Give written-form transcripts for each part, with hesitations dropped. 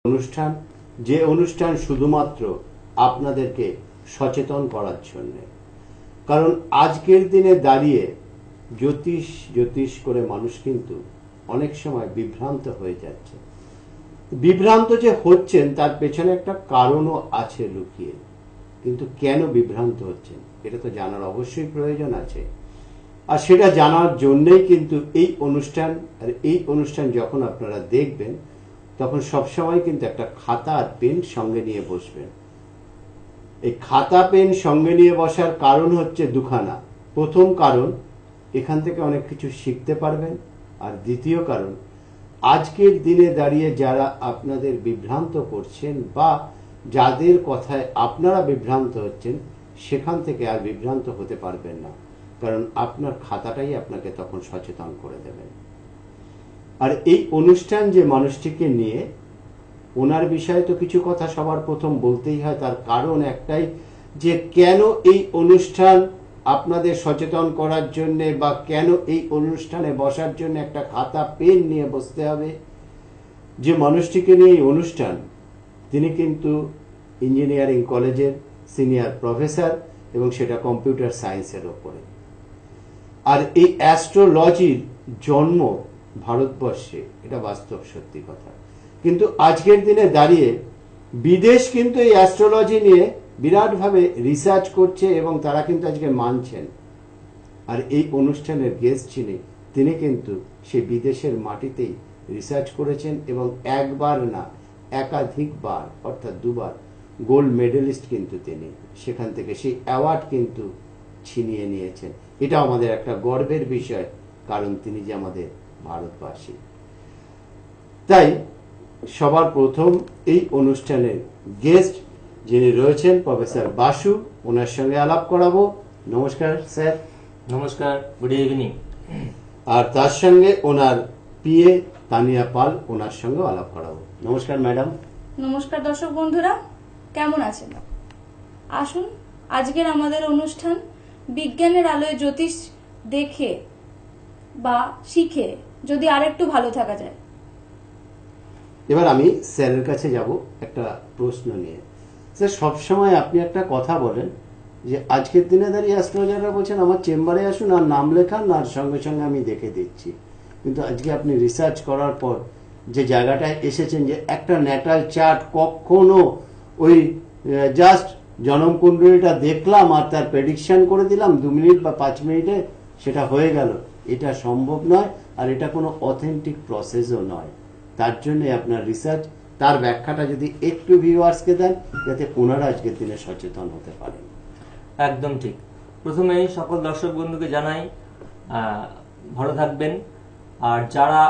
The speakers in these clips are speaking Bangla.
অনুষ্ঠান, যে অনুষ্ঠান শুধুমাত্র আপনাদেরকে সচেতন করার জন্য। কারণ আজকের দিনে দাঁড়িয়ে জ্যোতিষ করে মানুষ কিন্তু অনেক সময় বিভ্রান্ত হয়ে যাচ্ছে। বিভ্রান্ত যে হচ্ছেন তার পেছনে একটা কারণও আছে লুকিয়ে, কিন্তু কেন বিভ্রান্ত হচ্ছেন এটা তো জানার অবশ্যই প্রয়োজন আছে। আর সেটা জানার জন্যই কিন্তু এই অনুষ্ঠান। আর এই অনুষ্ঠান যখন আপনারা দেখবেন তখন সবসময় কিন্তু একটা খাতা আর পেন সঙ্গে নিয়ে বসবেন। এই খাতা পেন সঙ্গে নিয়ে বসার কারণ হচ্ছে দুখানা। প্রথম কারণ, এখান থেকে অনেক কিছু শিখতে পারবেন। আর দ্বিতীয় কারণ, আজকের দিনে দাঁড়িয়ে যারা আপনাদের বিভ্রান্ত করছেন বা যাদের কথায় আপনারা বিভ্রান্ত হচ্ছেন, সেখান থেকে আর বিভ্রান্ত হতে পারবেন না, কারণ আপনার খাতাটাই আপনাকে তখন সচেতন করে দেবেন। আর এই অনুষ্ঠান যে মানুষটিকে নিয়ে, ওনার বিষয়ে তো কিছু কথা সবার প্রথম বলতেই হয়। তার কারণ একটাই, যে কেন এই অনুষ্ঠান আপনাদের সচেতন করার জন্য বা কেন এই অনুষ্ঠানে বসার জন্য একটা খাতা পেন নিয়ে বসতে হবে। যে মানুষটিকে নিয়ে এই অনুষ্ঠান, তিনি কিন্তু ইঞ্জিনিয়ারিং কলেজের সিনিয়র প্রফেসর, এবং সেটা কম্পিউটার সায়েন্সের ওপরে। আর এই অ্যাস্ট্রোলজির জন্ম ভারতবর্ষে, এটা বাস্তব সত্যি কথা। কিন্তু আজকের দিনে দাঁড়িয়ে বিদেশ কিন্তু এই অ্যাস্ট্রোলজি নিয়ে বিরাটভাবে রিসার্চ করছে এবং তারা কিন্তু আজকে মানছেন। আর এই অনুষ্ঠানের গেস্ট যিনি, তিনি কিন্তু সেই বিদেশের মাটিতেই রিসার্চ করেছেন এবং একবার না একাধিকবার, অর্থাৎ দুবার গোল্ড মেডেলিস্ট কিন্তু তিনি। সেখান থেকে সেই অ্যাওয়ার্ড কিন্তু ছিনিয়ে নিয়েছেন। এটা আমাদের একটা গর্বের বিষয়, কারণ তিনি যে আমাদের ভারতবাসী। তাই সবার প্রথম এই অনুষ্ঠানের গেস্ট যিনি রয়েছেন, প্রফেসর বাসু, ওনার সঙ্গে আলাপ করাবো। নমস্কার স্যার। নমস্কার, গুড ইভিনিং। আর তার সঙ্গে ওনার পিএ তানিয়া পাল, ওনার সঙ্গে আলাপ করাবো। নমস্কার ম্যাডাম। নমস্কার দর্শক বন্ধুরা, কেমন আছেন? আসুন আজকের আমাদের অনুষ্ঠান বিজ্ঞানের আলোয় জ্যোতিষ দেখে বা শিখে যদি আরেকটু ভালো থাকা যায়। এবার আমি স্যারের কাছে যাব একটা প্রশ্ন নিয়ে। স্যার, সবসময় আপনি একটা কথা বলেন যে আজকের দিনে দাঁড়িয়ে অ্যাস্ট্রোলজাররা বলছেন আমার চেম্বারে আসুন আর নাম লেখান, আর সঙ্গে সঙ্গে আমি দেখে দিচ্ছি। কিন্তু আজকে আপনি রিসার্চ করার পর যে জায়গাটায় এসেছেন, যে একটা ন্যাটাল চার্ট কখনো ওই জাস্ট জনমকুণ্ডলীটা দেখলাম আর তার প্রেডিকশন করে দিলাম 2 মিনিট বা 5 মিনিটে সেটা হয়ে গেল, এটা সম্ভব নয়। আর এটা কোনো অথেন্টিক প্রসেসও নয়। তার জন্য আপনার রিসার্চ, তার ব্যাখ্যাটা যদি একটু ভিউয়ার্সকে দেন, যাতে ওনারা আজকের দিনে সচেতন হতে পারেন। একদম ঠিক। প্রথমে সকল দর্শক বন্ধুকে জানাই ভালো থাকবেন। আর যারা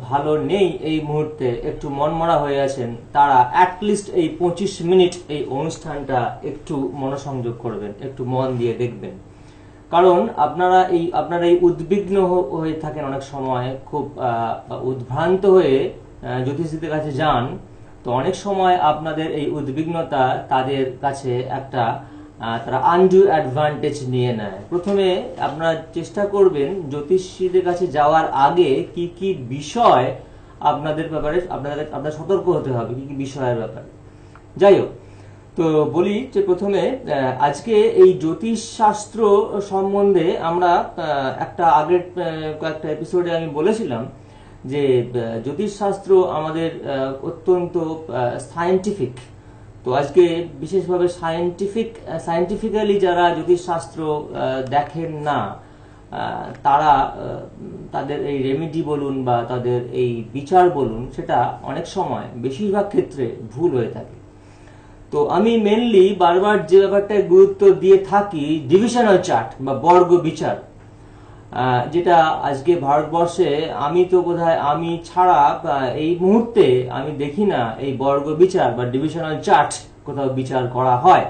ভালো নেই এই মুহূর্তে, একটু মনমরা হয়ে আছেন, তারা অ্যাটলিস্ট এই 25 মিনিট এই অনুষ্ঠানটা একটু মনোসংযোগ করবেন, একটু মন দিয়ে দেখবেন। কারণ আপনারা এই উদ্বিগ্ন হয়ে থাকেন, অনেক সময় খুব উদ্ভ্রান্ত হয়ে জ্যোতিষীদের কাছে যান। তো অনেক সময় আপনাদের এই উদ্বিগ্নতা তাদের কাছে একটা তারা আনডু অ্যাডভান্টেজ নিয়ে নেয়। প্রথমে আপনারা চেষ্টা করবেন জ্যোতিষীদের কাছে যাওয়ার আগে কি কি বিষয় আপনাদের ব্যাপারে আপনাদের সতর্ক হতে হবে, কি কি বিষয়ের ব্যাপারে। যাই হোক, তো বলি যে প্রথমে আজকে এই জ্যোতিষ শাস্ত্র সম্বন্ধে আমরা একটা আগের কয়েকটা এপিসোডে আমি বলেছিলাম যে জ্যোতিষ শাস্ত্র আমাদের অত্যন্ত সায়েন্টিফিক। তো আজকে বিশেষভাবে সায়েন্টিফিক্যালি যারা জ্যোতিষ শাস্ত্র দেখেন না, তারা তাদের এই রেমেডি বলুন বা তাদের এই বিচার বলুন, সেটা অনেক সময় বেশিরভাগ ক্ষেত্রে ভুল হয়ে থাকে। তো আমি মেনলি বারবার যে ব্যাপারটায় গুরুত্ব দিয়ে থাকি, ডিভিশনাল চার্ট বা বর্গ বিচার, যেটা আজকে ভারতবর্ষে আমি তো বোধহয় আমি ছাড়া এই মুহূর্তে আমি দেখি না এই বর্গ বিচার বা ডিভিশনাল চার্ট কোথাও বিচার করা হয়,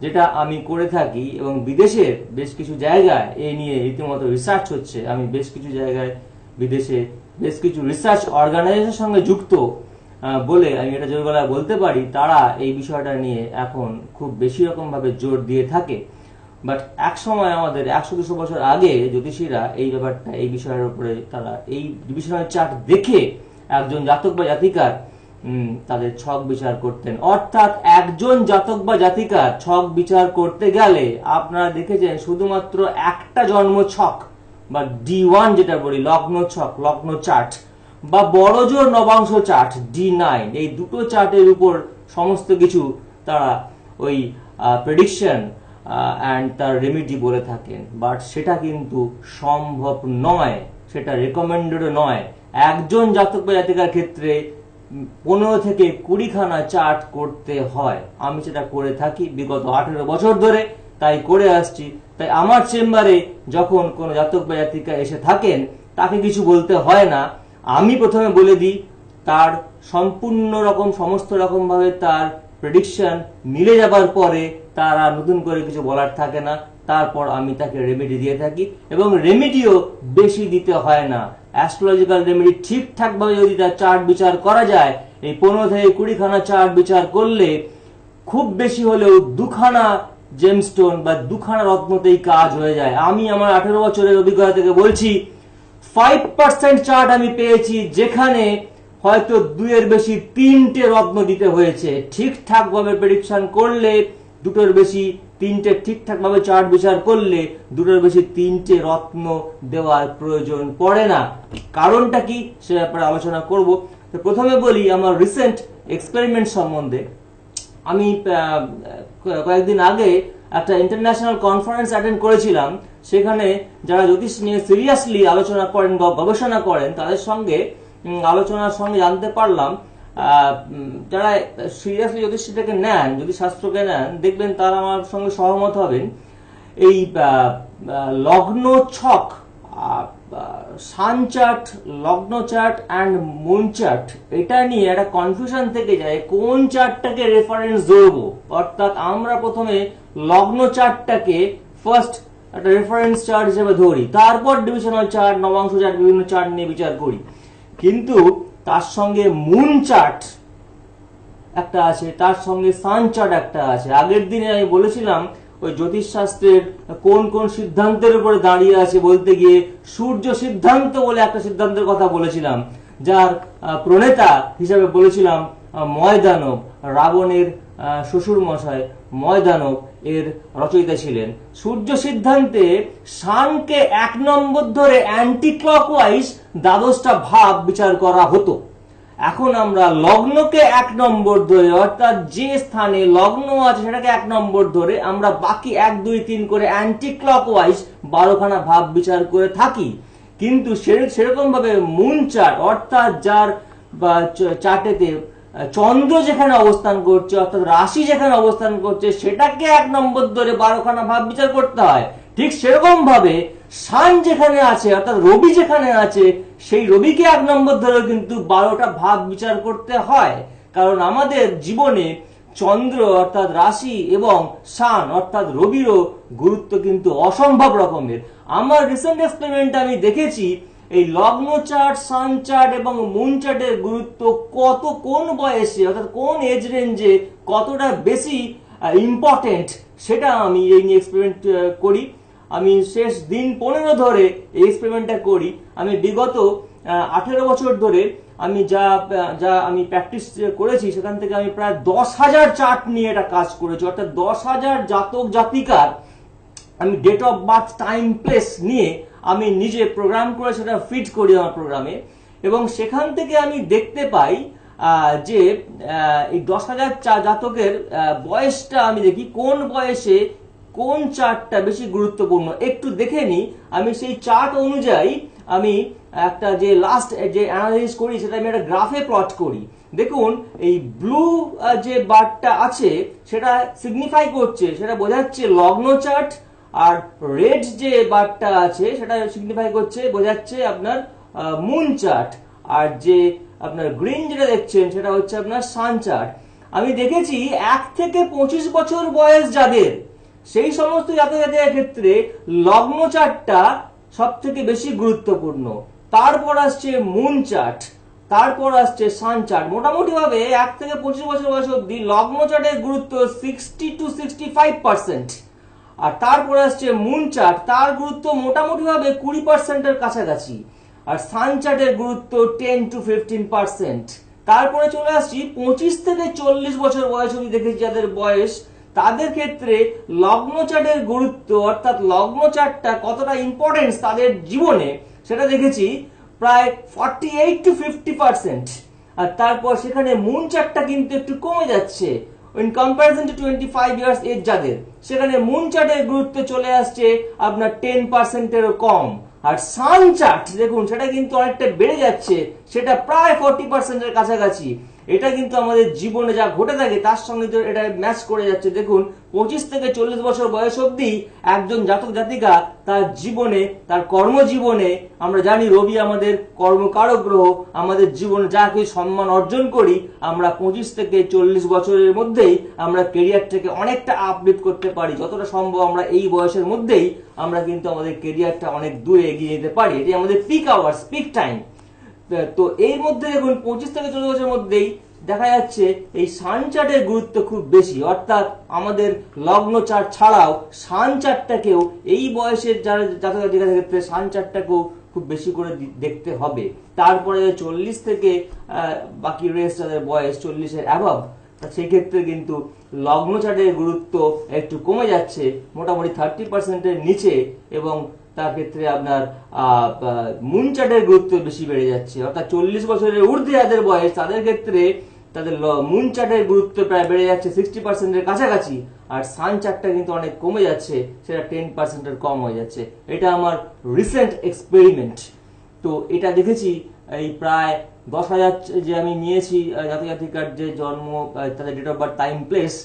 যেটা আমি করে থাকি। এবং বিদেশের বেশ কিছু জায়গায় এই নিয়ে রীতিমতো রিসার্চ হচ্ছে। আমি বেশ কিছু জায়গায় বিদেশে বেশ কিছু রিসার্চ অর্গানাইজেশনের সঙ্গে যুক্ত বলে আমি এটা জোর গলায় বলতে পারি, তারা এই বিষয়টা নিয়ে এখন খুব বেশি রকম ভাবে জোর দিয়ে থাকে। বাট এক সময় আমাদের 100-200 বছর আগে জ্যোতিষীরা এই ব্যাপারটা, এই বিষয়ের উপরে তারা এই ডিভিশনাল চার্ট দেখে একজন জাতক বা জাতিকার তাদের ছক বিচার করতেন। অর্থাৎ একজন জাতক বা জাতিকার ছক বিচার করতে গেলে আপনারা দেখেছেন শুধুমাত্র একটা জন্ম ছক বা D1 যেটা বলি লগ্ন ছক, লগ্ন চার্ট বা বড়জোর নবাংশ চার্ট D9, এই দুটো চার্টের উপর সমস্ত কিছু তারা ওই প্রেডিকশন অ্যান্ড তার রেমিডি বলে থাকেন। বাট সেটা কিন্তু সম্ভব নয়, সেটা রেকমেন্ডেড নয়। একজন জাতক বা জাতিকার ক্ষেত্রে 15 থেকে 20 খানা চার্ট করতে হয়। আমি সেটা করে থাকি বিগত 18 বছর ধরে, তাই করে আসছি। তাই আমার চেম্বারে যখন কোনো জাতক বা জাতিকা এসে থাকেন তাকে কিছু বলতে হয় না, আমি প্রথমে বলে দিই, তার সম্পূর্ণ রকম সমস্ত রকম ভাবে তার প্রেডিকশন মিলে যাবার পরে তার আর নতুন করে কিছু বলার থাকে না। তারপর আমি তাকে রেমেডি দিয়ে থাকি এবং রেমেডিও বেশি দিতে হয় না। অ্যাস্ট্রোলজিক্যাল রেমেডি ঠিকঠাক ভাবে যদি তার চার্ট বিচার করা যায়, এই 15 থেকে 20 খানা চার্ট বিচার করলে খুব বেশি হলেও 2 খানা জেমস্টোন বা 2 খানা রত্নতেই কাজ হয়ে যায়। আমি আমার 18 বছরের অভিজ্ঞতা থেকে বলছি, 5% চার্ট আমি পেয়েছি যেখানে হয়তো 2 এর বেশি 3টে রত্ন দিতে হয়েছে। ঠিকঠাক ভাবে প্রেডিকশন করলে 2টোর বেশি 3টে, ঠিকঠাক ভাবে চার্ট বিচার করলে 2টোর বেশি 3টে রত্ন দেওয়ার প্রয়োজন পড়ে না। কারণটা কি সে ব্যাপারে আলোচনা করব। তো প্রথমে বলি আমার রিসেন্ট এক্সপেরিমেন্ট সম্বন্ধে। আমি কয়েকদিন আগে একটা ইন্টারন্যাশনাল কনফারেন্স অ্যাটেন্ড করেছিলাম। সেখানে যারা জ্যোতিষ নিয়ে সিরিয়াসলি আলোচনা করেন, গবেষণা করেন, তাদের সঙ্গে আলোচনার সঙ্গে জানতে পারলাম যারা সিরিয়াসলি জ্যোতিষটাকে নেন, জ্যোতিষশাস্ত্রকে নেন, দেখবেন তারা আমার সঙ্গে সহমত হবেন। এই লগ্ন ছক, সান চার্ট, লগ্ন চার্ট অ্যান্ড মুন চার্ট, এটা নিয়ে একটা কনফিউশন থেকে যায় কোন চার্টটাকে রেফারেন্স ধরবো। অর্থাৎ আমরা প্রথমে লগ্ন চার্টটাকে ফার্স্ট একটা রেফারেন্স চার্ট হিসেবে ধরি, তারপর ডিভিশনাল চার্ট, নবাংশ চার্ট, বিভিন্ন চার্ট নিয়ে বিচার করি। কিন্তু তার সঙ্গে মুন চার্ট একটা আছে, তার সঙ্গে সান চার্ট একটা আছে। আগের দিনে আমি বলেছিলাম ওই জ্যোতিষ শাস্ত্রের কোন কোন সিদ্ধান্তের উপরে দাঁড়িয়ে আছে বলতে গিয়ে সূর্য সিদ্ধান্ত বলে একটা সিদ্ধান্তের কথা বলেছিলাম, যার প্রণেতা হিসাবে বলেছিলাম ময়দানব, রাবণের শ্বশুর মশাই ময়দানব এর রচয়িতা ছিলেন। সূর্য সিদ্ধান্তে শানকে 1 নম্বর ধরে অ্যান্টি ক্লকওয়াইজ 12টা ভাব বিচার করা হতো। এখন আমরা লগ্নকে 1 নম্বর ধরে, অর্থাৎ যে স্থানে লগ্ন আছে সেটাকে 1 নম্বর ধরে আমরা বাকি 1, 2, 3 করে অ্যান্টি ক্লকওয়াইজ 12 খানা ভাব বিচার করে থাকি। কিন্তু সেরকম ভাবে মুন চার্ট, অর্থাৎ যার চার্টেতে চন্দ্র যেখানে অবস্থান করছে, অর্থাৎ রাশি যেখানে অবস্থান করছে, সেটাকে 1 নম্বর ধরে 12 খানা ভাব বিচার করতে হয়। ঠিক সেরকম ভাবে সান যেখানে আছে, অর্থাৎ রবি যেখানে আছে, সেই রবিকে 1 নম্বর ধরে কিন্তু 12টা ভাব বিচার করতে হয়। কারণ আমাদের জীবনে চন্দ্র অর্থাৎ রাশি এবং সান অর্থাৎ রবিরও গুরুত্ব কিন্তু অসম্ভব রকমের। আমার রিসেন্ট এক্সপেরিমেন্টে আমি দেখেছি এই লগ্ন চার্ট, সান চার্ট এবং মুন চার্টের গুরুত্ব কত, কোন বয়সে অর্থাৎ কোন এজ রেঞ্জে কতটা বেশি ইম্পর্টেন্ট, সেটা আমি এই নিয়ে এক্সপেরিমেন্ট করি। আমি শেষ দিন 15 ধরে এই এক্সপেরিমেন্টটা করি। আমি বিগত 18 বছর ধরে আমি যা আমি প্র্যাকটিস করেছি সেখান থেকে আমি প্রায় 10,000 চার্ট নিয়ে এটা কাজ করেছি। অর্থাৎ 10,000 জাতক জাতিকার আমি date of birth, time, place নিয়ে আমি নিজে প্রোগ্রাম করে সেটা ফিট করি আমার প্রোগ্রামে। এবং সেখান থেকে আমি দেখতে পাই যে এই 10,000 জাতকের বয়সটা আমি দেখি কোন বয়সে কোন চার্টটা বেশি গুরুত্বপূর্ণ। একটু দেখে নি, আমি সেই চার্ট অনুযায়ী আমি একটা যে লাস্ট যে অ্যানালাইসিস করি সেটা আমি একটা গ্রাফে প্লট করি। দেখুন এই ব্লু যে বারটা আছে সেটা সিগনিফাই করছে, সেটা বোঝাচ্ছে লগ্ন চার্ট, আর রেড যে বারটা আছে সেটা সিগনিফাই করছে, বোঝাচ্ছে আপনার মুন চার্ট, আর যে আপনার গ্রিন যেটা দেখছেন সেটা হচ্ছে আপনার সান চার্ট। আমি দেখেছি 1 থেকে 25 বছর বয়স যাদের, সেই সমস্ত জাতকের ক্ষেত্রে লগ্ন চার্টটা সব থেকে বেশি গুরুত্বপূর্ণ। তারপর আসছে মুন চার্ট, তারপর আসছে সান চার্ট। মোটামুটি ভাবে 1 থেকে 25 বছর বয়স অব্দি লগ্ন চার্টের গুরুত্ব 60 to 65%, আর তারপর আসছে মুন চার্ট, তার গুরুত্ব মোটামুটি ভাবে 20% এর কাছাকাছি, আর সান চার্টের গুরুত্ব 10 to 15%। তারপরে চলে আসছি 25 থেকে 40 বছর বয়স অবধি দেখেছি যাদের বয়স, তাদের ক্ষেত্রে লগ্ন চার্টের গুরুত্ব অর্থাৎ লগ্ন চার্টটা কতটা ইম্পর্টেন্স তাদের জীবনে সেটা দেখেছি প্রায় 48 to 50%। আর তারপর সেখানে মুন চার্টটা কিন্তু একটু কমে যাচ্ছে in comparison to 25 years age যাদের, সেখানে মুন চার্টের গুরুত্ব চলে আসছে আপনার 10%-এরও কম। আর সান চার্ট দেখুন সেটা কিন্তু অনেকটা বেড়ে যাচ্ছে, সেটা প্রায় 40%-এর কাছাকাছি। এটা কিন্তু আমাদের জীবনে যা ঘটে থাকে তার সঙ্গে তো এটা ম্যাচ করে যাচ্ছে। দেখুন 25 থেকে 40 বছর বয়স অবধি একজন জাতক জাতিকা তার জীবনে, তার কর্মজীবনে, আমরা জানি রবি আমাদের কর্মকারক গ্রহ, আমাদের জীবনে যা কিছু সম্মান অর্জন করি আমরা 25 থেকে 40 বছরের মধ্যেই আমরা কেরিয়ারটাকে অনেকটা আপলিফট করতে পারি। যতটা সম্ভব আমরা এই বয়সের মধ্যেই আমরা কিন্তু আমাদের কেরিয়ারটা অনেক দূরে এগিয়ে যেতে পারি। এটি আমাদের পিক আওয়ার্স, পিক টাইম। তো এর মধ্যে দেখুন 25 থেকে 40 বছরের মধ্যেই দেখা যাচ্ছে এই সান চার্টের গুরুত্ব খুব বেশি, অর্থাৎ আমাদের লগ্ন চার্ট ছাড়াও সান চার্টটাকেও এই বয়সের যারা জাতক জাতিকাদের ক্ষেত্রে সান চার্টটাকেও খুব বেশি করে দেখতে হবে। তারপরে 40 থেকে বাকি রেস্ট যাদের বয়স 40-এর অ্যাবভ, সেই ক্ষেত্রে কিন্তু লগ্ন চার্টের গুরুত্ব একটু কমে যাচ্ছে মোটামুটি 30%-এর নিচে, এবং তার ক্ষেত্রে আপনার মুন চার্টের গুরুত্ব বেশি বেড়ে যাচ্ছে। অর্থাৎ 40 বছরের ঊর্ধ্বে যাদের বয়স তাদের ক্ষেত্রে তাদের মুন চার্টের গুরুত্ব প্রায় বেড়ে যাচ্ছে 60%-এর কাছাকাছি, আর সান চার্টটা কিন্তু অনেক কমে যাচ্ছে, সেটা 10%-এর কম হয়ে যাচ্ছে। এটা আমার রিসেন্ট এক্সপেরিমেন্ট। তো এটা দেখেছি এই প্রায় 10,000 যে আমি নিয়েছি জাতক জাতিকার যে জন্ম, তাদের date of birth, time, place,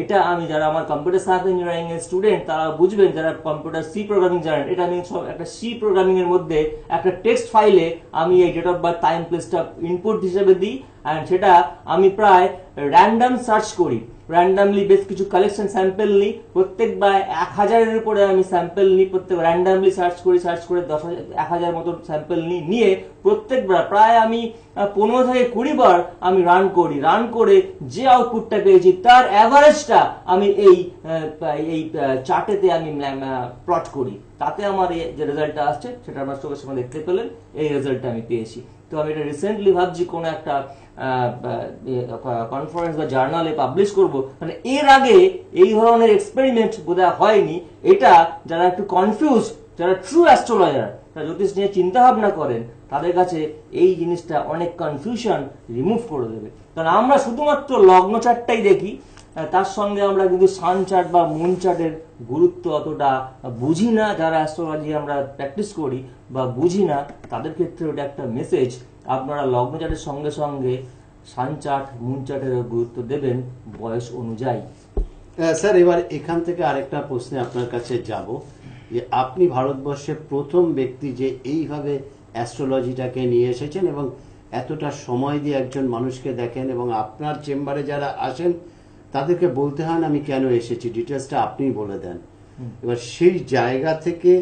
এটা আমি যারা আমার কম্পিউটার সায়েন্স ইঞ্জিনিয়ারিং এর স্টুডেন্ট তারা বুঝবেন, যারা কম্পিউটার সি প্রোগ্রামিং জানেন, এটা আমি সব একটা সি প্রোগ্রামিং এর মধ্যে একটা টেক্সট ফাইলে আমি এই ডেট অফ বার্থ, টাইম, প্লেসটা ইনপুট হিসেবে দিই, এন্ড সেটা আমি প্রায় র্যান্ডম সার্চ করি, র্যান্ডামলি বেশ কিছু কালেকশন স্যাম্পল নিই, প্রত্যেকবার 1000-এর উপরে আমি স্যাম্পল নিই, প্রত্যেক র্যান্ডামলি সার্চ করে 10,000 মতো স্যাম্পল নিয়ে প্রত্যেকবার প্রায় আমি 15 থেকে 20 বার আমি রান করে যে আউটপুটটা পেয়েছি তার অ্যাভারেজটা আমি এই চার্টেতে আমি প্লট করি। তাতে আমার যে রেজাল্টটা আসছে সেটা আমার চোখের সামনে দেখতে পেলেন, এই রেজাল্টটা আমি পেয়েছি। তো আমি এটা রিসেন্টলি ভাবছি কোনো একটা কনফারেন্স বা জার্নালে পাবলিশ করব, মানে এর আগে এই ধরনের এক্সপেরিমেন্ট বোধহয় হয়নি। এটা যারা একটু কনফিউজ, যারা ট্রু অ্যাস্ট্রোলজার, যারা জ্যোতিষ নিয়ে চিন্তা ভাবনা করেন, তাদের কাছে এই জিনিসটা অনেক কনফিউশন রিমুভ করে দেবে। কারণ আমরা শুধুমাত্র লগ্ন চার্টটাই দেখি, তার সঙ্গে আমরা কিন্তু সান চার্ট বা মুন চার্টের গুরুত্ব অতটা বুঝি না। যারা অ্যাস্ট্রোলজি আমরা প্র্যাকটিস করি বা বুঝি না, তাদের ক্ষেত্রে ওটা একটা মেসেজ, আপনারা লগ্ন চার্টের সঙ্গে সঙ্গে সান চার্ট, মুন চার্টের গুরুত্ব দেবেন বয়স অনুযায়ী। স্যার, এবার এখান থেকে আরেকটা প্রশ্নে আপনার কাছে যাব, যে আপনি ভারতবর্ষের প্রথম ব্যক্তি যে এইভাবে অ্যাস্ট্রোলজিটাকে নিয়ে এসেছেন এবং এতটা সময় দিয়ে একজন মানুষকে দেখেন, এবং আপনার চেম্বারে যারা আসেন তাদেরকে বলতে হয় না আমি কেন এসেছি, ডিটেলসটা আপনিই বলে দেন। এবার সেই জায়গা থেকে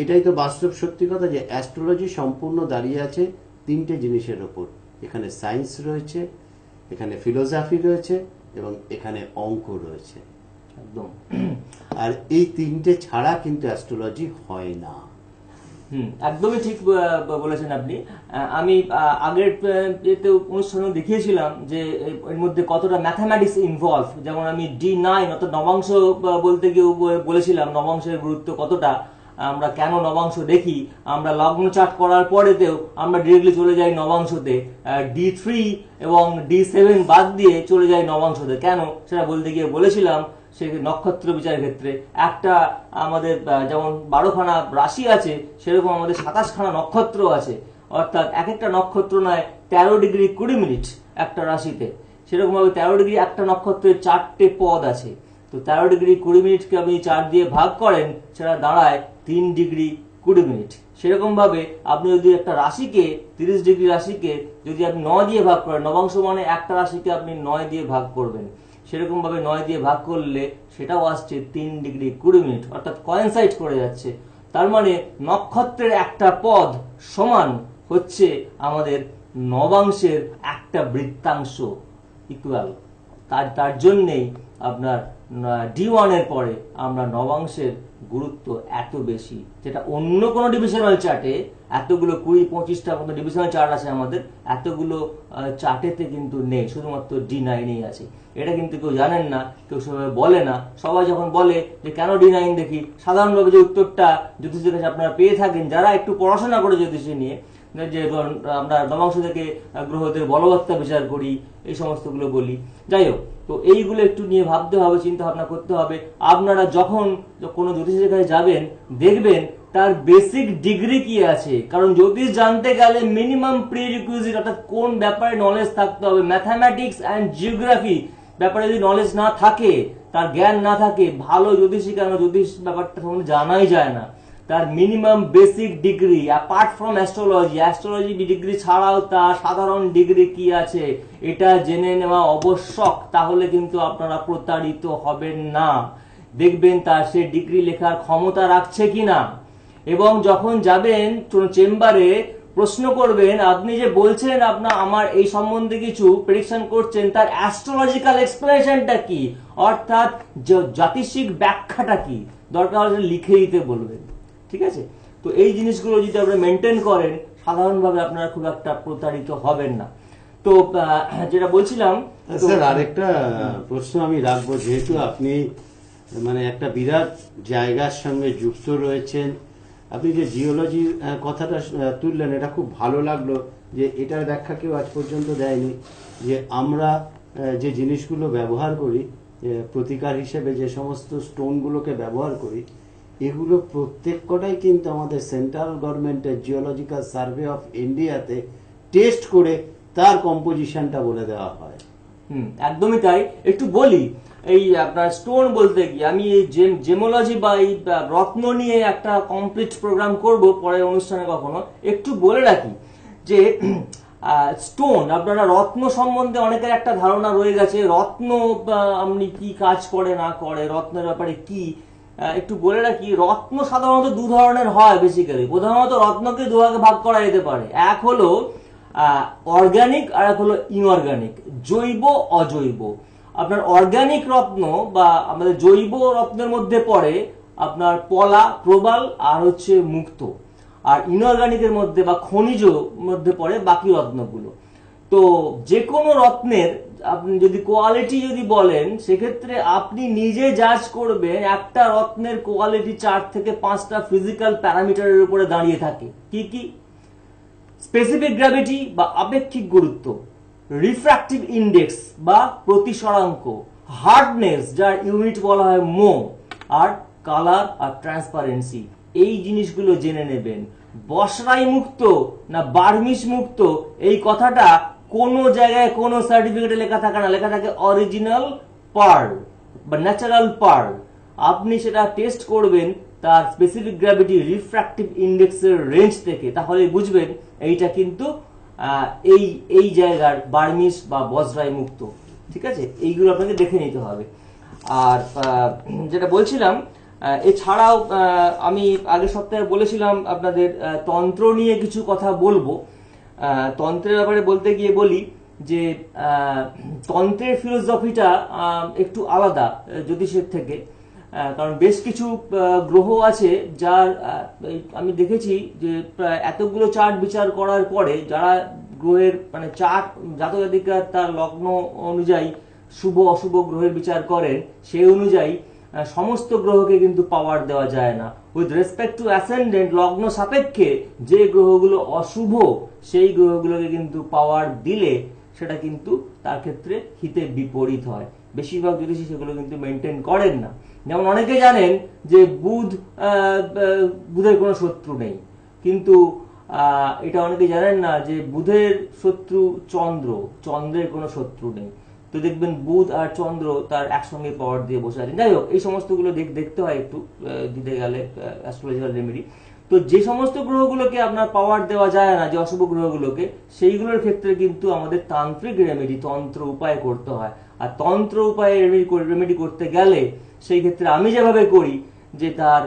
এটাই তো বাস্তব সত্যি কথা যে অ্যাস্ট্রোলজি সম্পূর্ণ দাঁড়িয়ে আছে 3টে জিনিসের ওপর। এখানে সায়েন্স রয়েছে, এখানে ফিলোসফি রয়েছে, এবং এখানে অঙ্ক রয়েছে। একদম। আর এই 3টে ছাড়া কিন্তু অ্যাস্ট্রোলজি হয় না। একদমই ঠিক বলেছেন আপনি। আমি আগের অনুষ্ঠানে দেখিয়েছিলাম যে এর মধ্যে কতটা ম্যাথামেটিক্স ইনভলভ। যেমন আমি D9 অর্থাৎ নবাংশ বলতে গিয়ে বলেছিলাম নবাংশের গুরুত্ব কতটা, আমরা কেন নবাংশ দেখি, আমরা লগ্ন চার্ট করার পরেতেও আমরা ডিরেক্টলি চলে যাই নবাংশতে, D3 এবং D7 বাদ দিয়ে চলে যাই নবাংশতে। কেন সেটা বলতে গিয়ে বলেছিলাম সে নক্ষত্র বিচারের ক্ষেত্রে একটা আমাদের যেমন 12খানা রাশি আছে, সেরকম আমাদের 27খানা নক্ষত্র আছে। অর্থাৎ এক একটা নক্ষত্র নয় 13 ডিগ্রি 20 মিনিট একটা রাশিতে, সেরকম ভাবে 13 ডিগ্রি একটা নক্ষত্রের 4টে পদ আছে। তো 13 ডিগ্রি 20 মিনিটকে আপনি 4 দিয়ে ভাগ করেন, সেটা দাঁড়ায় 3 ডিগ্রি 20 মিনিট। সেরকম ভাবে আপনি যদি একটা রাশিকে 30 ডিগ্রি রাশিকে যদি আপনি 9 দিয়ে ভাগ করেন, নবাংশ মানে একটা রাশিকে আপনি 9 দিয়ে ভাগ করবেন, সেরকম ভাবে 9 দিয়ে ভাগ করলে সেটাও আসছে 3 ডিগ্রি 20 মিনিট, অর্থাৎ কোয়েনসাইড করে যাচ্ছে। তার মানে নক্ষত্রের একটা পদ সমান হচ্ছে আমাদের নবাংশের একটা বৃত্তাংশ, ইকুয়াল। তার জন্যেই আপনার D1 এর পরে আমরা নবাংশের গুরুত্ব এত বেশি, যেটা অন্য কোনো ডিভিশনাল চার্টে এতগুলো 20-25টা মতো ডিভিশনাল চার্ট আছে আমাদের, এতগুলো চার্টেতে কিন্তু নেই, শুধুমাত্র D9-এই আছে। এটা কিন্তু কেউ জানেন না, কেউ সেভাবে বলে না। সবাই যখন বলে যে কেন D9 দেখি, সাধারণভাবে যে উত্তরটা জ্যোতিষের কাছে আপনারা পেয়ে থাকেন যারা একটু পড়াশোনা করে জ্যোতিষী নিয়ে, যে আমরা নবাংশ থেকে গ্রহদের বলবত্তা বিচার করি, এই সমস্তগুলো বলি। যাই হোক, তো এইগুলো একটু নিয়ে ভাবতে হবে, চিন্তা ভাবনা করতে হবে। আপনারা যখন কোনো জ্যোতিষের কাছে যাবেন, দেখবেন তার বেসিক ডিগ্রি কি আছে, কারণ জ্যোতিষ জানতে গেলে মিনিমাম প্রিরিকুইজিট অর্থাৎ কোন ব্যাপারে নলেজ থাকতে হবে, ম্যাথামেটিক্স অ্যান্ড জিওগ্রাফি ব্যাপারে যদি নলেজ না থাকে, তার জ্ঞান না থাকে, ভালো জ্যোতিষী কেন জ্যোতিষ ব্যাপারটা সম্বন্ধে জানাই যায় না। তার minimum basic degree apart from astrology degree ছাড়াও তার সাধারণ ডিগ্রি কি আছে এটা জেনে নেওয়া আবশ্যক, তাহলে কিন্তু আপনারা প্রতারিত হবেন না। দেখবেন তার সে ডিগ্রি লেখার ক্ষমতা রাখছে কিনা, এবং যখন যাবেন কোনো চেম্বারে প্রশ্ন করবেন, আপনি যে বলছেন আমার এই সম্বন্ধে কিছু প্রেডিকশন করছেন, তার অ্যাস্ট্রোলজিক্যাল এক্সপ্লেনেশনটা কি, অর্থাৎ জ্যোতিষিক ব্যাখ্যাটা কি, দরকার হলে লিখে দিতে বলবেন। ঠিক আছে? তো এই জিনিসগুলো যদি আপনারা মেনটেন করেন, সাধারণভাবে আপনারা খুব একটা প্রতারিত হবেন না। তো যেটা বলছিলাম স্যার, আরেকটা প্রশ্ন আমি রাখবো, যেহেতু আপনি মানে একটা বিরাট জায়গার সঙ্গে যুক্ত রয়েছেন, আপনি যে জিওলজির কথাটা তুললেন, এটা খুব ভালো লাগলো যে এটার ব্যাখ্যা কেউ আজ পর্যন্ত দেয়নি, যে আমরা যে জিনিসগুলো ব্যবহার করি প্রতিকার হিসেবে, যে সমস্ত স্টোনগুলোকে ব্যবহার করি, এগুলো প্রত্যেক কটাই কিন্তু আমাদের সেন্ট্রাল গভর্নমেন্টের জিওলজিক্যাল সার্ভে অফ ইন্ডিয়াতে টেস্ট করে তার কম্পোজিশনটা বলে দেওয়া হয়। একদমই তাই। একটু বলি, এই আপনার স্টোন বলতে গিয়ে আমি এই জেমোলজি বা এই রত্ন নিয়ে একটা কমপ্লিট প্রোগ্রাম করব পরের অনুষ্ঠানে কখনো। একটু বলে রাখি যে স্টোন, আপনারা রত্ন সম্বন্ধে অনেকের একটা ধারণা রয়ে গেছে, রত্ন আপনি কি কাজ করে না করে, রত্নের ব্যাপারে কি, একটু বলে রাখি। রত্ন সাধারণত দু ধরনের হয় বেসিক্যালি। প্রধানত রত্নকে দুভাগে ভাগ করা যেতে পারে, এক হলো অর্গানিক আর এক হলো ইনঅর্গানিক, জৈব অজৈব। আপনার অর্গানিক রত্ন বা আমাদের জৈব রত্নের মধ্যে পড়ে আপনার পলা, প্রবাল আর হচ্ছে মুক্ত, আর ইনঅর্গানিকের মধ্যে বা খনিজ মধ্যে পড়ে বাকি রত্নগুলো। তো যে কোনো রত্নের আপনি যদি কোয়ালিটি যদি বলেন, সেক্ষেত্রে আপনি নিজে জাজ করবেন একটা রত্নের কোয়ালিটি 4 থেকে 5টা ফিজিক্যাল প্যারামিটারের উপরে দাঁড়িয়ে থাকে। কি কি? স্পেসিফিক গ্র্যাভিটি বা আপেক্ষিক গুরুত্ব, রিফ্র্যাক্টিভ ইন্ডেক্স বা প্রতিসরাঙ্ক, হার্ডনেস যার ইউনিট বলা হয় মো, আর কালার আর ট্রান্সপারেন্সি। এই জিনিসগুলো জেনে নেবেন। বসরাই মুক্ত না বার্মিশ মুক্ত, এই কথাটা কোনো জায়গায় কোনো সার্টিফিকেটে লেখা থাকে না, লেখা থাকে অরিজিনাল পার্ল বা ন্যাচারাল পার্ল। আপনি সেটা টেস্ট করবেন তার স্পেসিফিক গ্র্যাভিটি, রিফ্র্যাক্টিভ ইন্ডেক্সের রেঞ্জ থেকে, তাহলে বুঝবেন এইটা কিন্তু এই জায়গার বার্মিশ বা বজরাই মুক্ত। ঠিক আছে? এইগুলো আপনাকে দেখে নিতে হবে। আর যেটা বলছিলাম, এছাড়াও আমি আগের সপ্তাহে বলেছিলাম আপনাদের তন্ত্র নিয়ে কিছু কথা বলবো। তন্ত্রের ব্যাপারে বলতে গিয়ে বলি যে তন্ত্রের ফিলোসফিটা একটু আলাদা জ্যোতিষের থেকে, কারণ বেশ কিছু গ্রহ আছে যার আমি দেখেছি যে এতগুলো চার্ট বিচার করার পরে যারা গ্রহের মানে চার্ট জাতক জাতিকা তার লগ্ন অনুযায়ী শুভ অশুভ গ্রহের বিচার করেন, সেই অনুযায়ী সমস্ত গ্রহকে কিন্তু পাওয়ার দেওয়া যায় না। উইথ রেসপেক্ট টু অ্যাসেন্ডেন্ট, লগ্ন সাপেক্ষে যে গ্রহগুলো অশুভ সেই গ্রহগুলোকে কিন্তু পাওয়ার দিলে সেটা কিন্তু তার ক্ষেত্রে হিতে বিপরীত হয়। বেশিরভাগ জ্যোতিষী সেগুলো কিন্তু মেনটেন করেন না। যেমন অনেকে জানেন যে বুধের কোনো শত্রু নেই, কিন্তু এটা অনেকে জানেন না যে বুধের শত্রু চন্দ্র, চন্দ্রের কোনো শত্রু নেই। তো দেখবেন বুধ আর চন্দ্র তার একসঙ্গে পাওয়ার দিয়ে বসে আছেন। যাই হোক, এই সমস্তগুলো দেখতে হয় একটু দিতে গেলে অ্যাস্ট্রোলজিক্যাল রেমেডি। তো যে সমস্ত গ্রহগুলোকে আপনার পাওয়ার দেওয়া যায় না, যে অশুভ গ্রহগুলোকে, সেইগুলোর ক্ষেত্রে কিন্তু আমাদের তান্ত্রিক রেমেডি, তন্ত্র উপায় করতে হয়। আর তন্ত্র উপায়ে রেমেডি করতে গেলে সেই ক্ষেত্রে আমি যেভাবে করি যে তার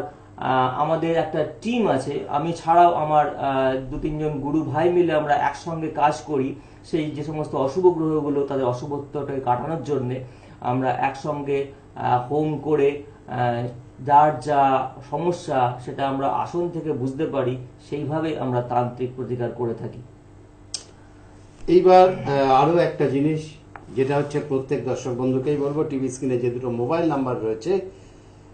আমাদের একটা টিম আছে, আমি ছাড়াও আমার 2-3 জন গুরু ভাই মিলে আমরা একসঙ্গে কাজ করি। সেই যে সমস্ত অশুভ গ্রহগুলো তাদের অশুভত্বটাকে কাটানোর জন্য আমরা একসঙ্গে হোম করে যার যা সমস্যা সেটা আমরা আসন থেকে বুঝতে পারি, সেইভাবে আমরা তান্ত্রিক প্রতিকার করে থাকি। এইবার আরো একটা জিনিস যেটা হচ্ছে প্রত্যেক দর্শক বন্ধুকেই বলবো, টিভি স্ক্রিনে যে দুটো মোবাইল নাম্বার রয়েছে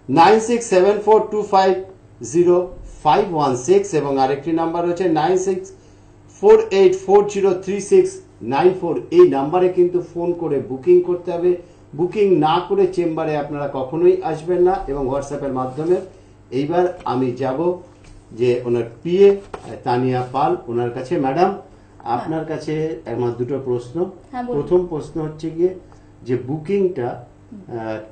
9674250516 এবং আরেকটি নাম্বার রয়েছে 9648403694, এই নাম্বারে কিন্তু ফোন করে বুকিং করতে হবে। বুকিং না করে চেম্বারে আপনারা কখনোই আসবেন না এবং হোয়াটসঅ্যাপের মাধ্যমে। এইবার আমি যাব যে ওনার পিএ তানিয়া পাল, ওনার কাছে। ম্যাডাম, আপনার কাছে আমার দুটো প্রশ্ন। হ্যাঁ, বলুন। প্রথম প্রশ্ন হচ্ছে গিয়ে যে বুকিংটা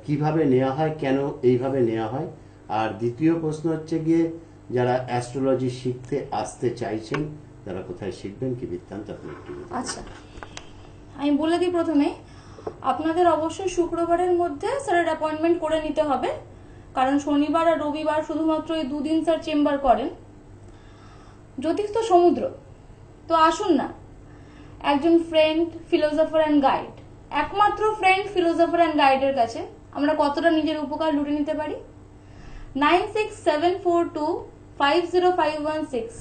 কিভাবে নেওয়া হয়, কেন এইভাবে নেওয়া হয়, আর দ্বিতীয় প্রশ্ন হচ্ছে গিয়ে যারা অ্যাস্ট্রোলজি শিখতে আসতে চাইছেন তারা কোথায় শিখবেন, কি বৃত্তান্ত আপনি একটু বলুন। আচ্ছা, আমি বলে দিই প্রথমে, আপনাদের অবশ্যই শুক্রবারের মধ্যে স্যারের অ্যাপয়েন্টমেন্ট করে নিতে হবে, কারণ শনিবার আর রবিবার শুধুমাত্র এই দুদিন স্যার চেম্বার করেন। জ্যোতিষ তো সমুদ্র, তো আসুন না, একজন ফ্রেন্ড, ফিলোসফার অ্যান্ড গাইড, একমাত্র ফ্রেন্ড, ফিলোসফার অ্যান্ড গাইডের কাছে আমরা কতটা নিজের উপকার লুটে নিতে পারি। 9674250516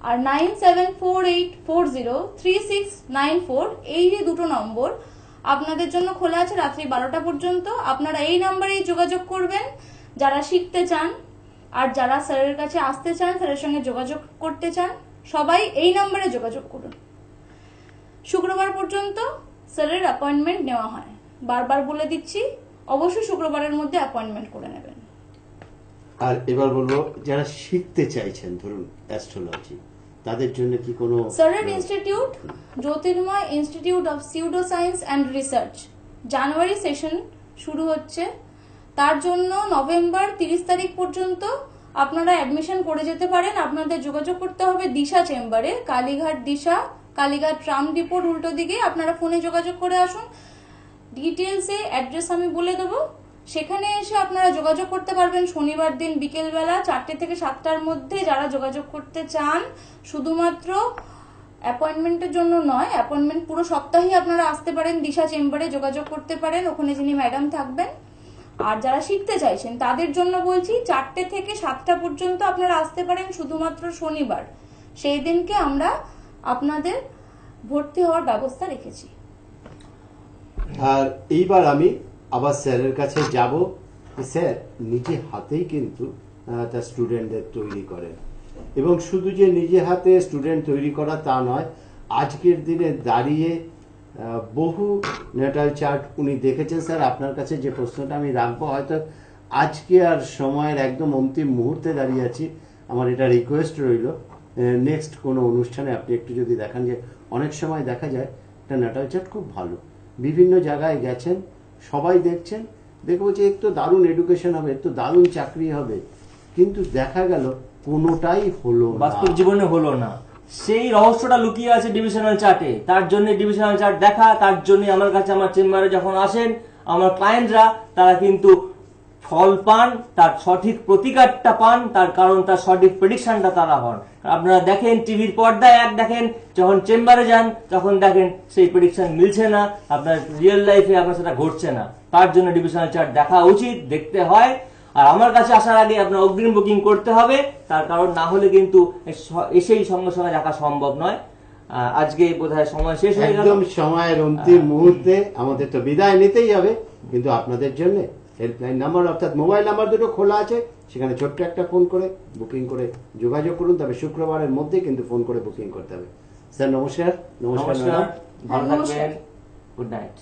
আর 9748403694, এই যে দুটো নম্বর আপনাদের জন্য খোলা আছে রাত্রি 12টা পর্যন্ত। আপনারা এই নাম্বারেই যোগাযোগ করবেন যারা শিখতে চান, আর যারা স্যারের কাছে আসতে চান, স্যারের সঙ্গে যোগাযোগ করতে চান, সবাই এই নাম্বারে যোগাযোগ করুন। শুক্রবার পর্যন্ত স্যারের অ্যাপয়েন্টমেন্ট নেওয়া হয়, বারবার বলে দিচ্ছি, অবশ্যই শুক্রবারের মধ্যে অ্যাপয়েন্টমেন্ট করে নেবেন। আর এবার বলবো যারা শিখতে চাইছেন ধরুন অ্যাস্ট্রোলজি, তাদের জন্য কি কোনো স্যারের institute Jyotirmoy institute of pseudo science and research January session শুরু হচ্ছে। তার জন্য নভেম্বর 30 তারিখ পর্যন্ত আপনারা অ্যাডমিশন করে যেতে পারেন। আপনাদের যোগাযোগ করতে হবে দিশা চেম্বারে, কালীঘাট দিশা, কালীঘাট ট্রাম ডিপোর উল্টো দিকে। আপনারা ফোনে যোগাযোগ করে আসুন, ডিটেলসে অ্যাড্রেস আমি বলে দেবো। সেখানে এসে আপনারা যোগাযোগ করতে পারবেন শনিবার দিন বিকেলবেলা 4টে থেকে 7টার মধ্যে। যারা যোগাযোগ করতে চান, শুধুমাত্র অ্যাপয়েন্টমেন্টের জন্য নয়, অ্যাপয়েন্টমেন্ট পুরো সপ্তাহে আপনারা আসতে পারেন, দিশা চেম্বারে যোগাযোগ করতে পারেন, ওখানে যিনি ম্যাডাম থাকবেন। আর যারা শিখতে চাইছেন তাদের জন্য বলছি 4টে থেকে 7টা পর্যন্ত আপনারা আসতে পারেন, শুধুমাত্র শনিবার। সেই দিনকে আমরা আপনাদের ভর্তি হওয়ার ব্যবস্থা রেখেছি। আর এইবার আমি আবার স্যারের কাছে যাব। স্যার নিজে হাতেই কিন্তু তার স্টুডেন্টদের তৈরি করেন, এবং শুধু যে নিজে হাতে স্টুডেন্ট তৈরি করা তা নয়, আজকের দিনে দাঁড়িয়ে বহু নেটাল চার্ট উনি দেখেছেন। স্যার আপনার কাছে যে প্রশ্নটা আমি রাখবো, হয়তো আজকে আর সময়ের একদম অন্তিম মুহূর্তে দাঁড়িয়ে আছি, আমার এটা রিকোয়েস্ট রইল নেক্সট কোনো অনুষ্ঠানে আপনি একটু যদি দেখান, যে অনেক সময় দেখা যায় একটা নেটাল চার্ট খুব ভালো, বিভিন্ন জায়গায় গেছেন, সবাই দেখছেন, দেখবো যে একটু দারুণ এডুকেশন হবে, একটু দারুণ চাকরি হবে, কিন্তু দেখা গেল কোনোটাই হলো না, বাস্তব জীবনে হলো না। সেই রহস্যটা লুকিয়ে আছে ডিভিশনাল চার্টে। তার জন্য ডিভিশনাল চার্ট দেখা, তার জন্য আমার কাছে, আমার চেম্বারে যখন আসেন আমার ক্লায়েন্টরা, তারা কিন্তু ফল পান, তার সঠিক প্রতিকারটা পান, তার কারণ তার সঠিক প্রেডিকশনটা তারা হন। আপনারা দেখেন টিভির পর্দায় এক দেখেন, যখন চেম্বারে যান তখন দেখেন সেই প্রেডিকশন মিলছে না, আপনার রিয়েল লাইফে আপনার সেটা ঘটছে না। তার জন্য ডিভিশনাল চার্ট দেখা উচিত, দেখতে হয়। আর আমার কাছে আসার আগে আপনার অগ্রিম বুকিং করতে হবে, তার কারণ না হলে কিন্তু এসেই সঙ্গে সঙ্গে রাখা সম্ভব নয়। আজকে বোধহয় সময় শেষ হয়ে গেল, একদম সময়ের অন্তিম মুহূর্তে আমাদের তো বিদায় নিতেই হবে, কিন্তু আপনাদের জন্য হেল্পলাইন নাম্বার অর্থাৎ মোবাইল নাম্বার দুটো খোলা আছে, সেখানে ছোট্ট একটা ফোন করে বুকিং করে যোগাযোগ করুন। তবে শুক্রবারের মধ্যে কিন্তু ফোন করে বুকিং করতে হবে। স্যার নমস্কার। নমস্কার, ভালো নমস্কার। থাকবেন, গুড নাইট।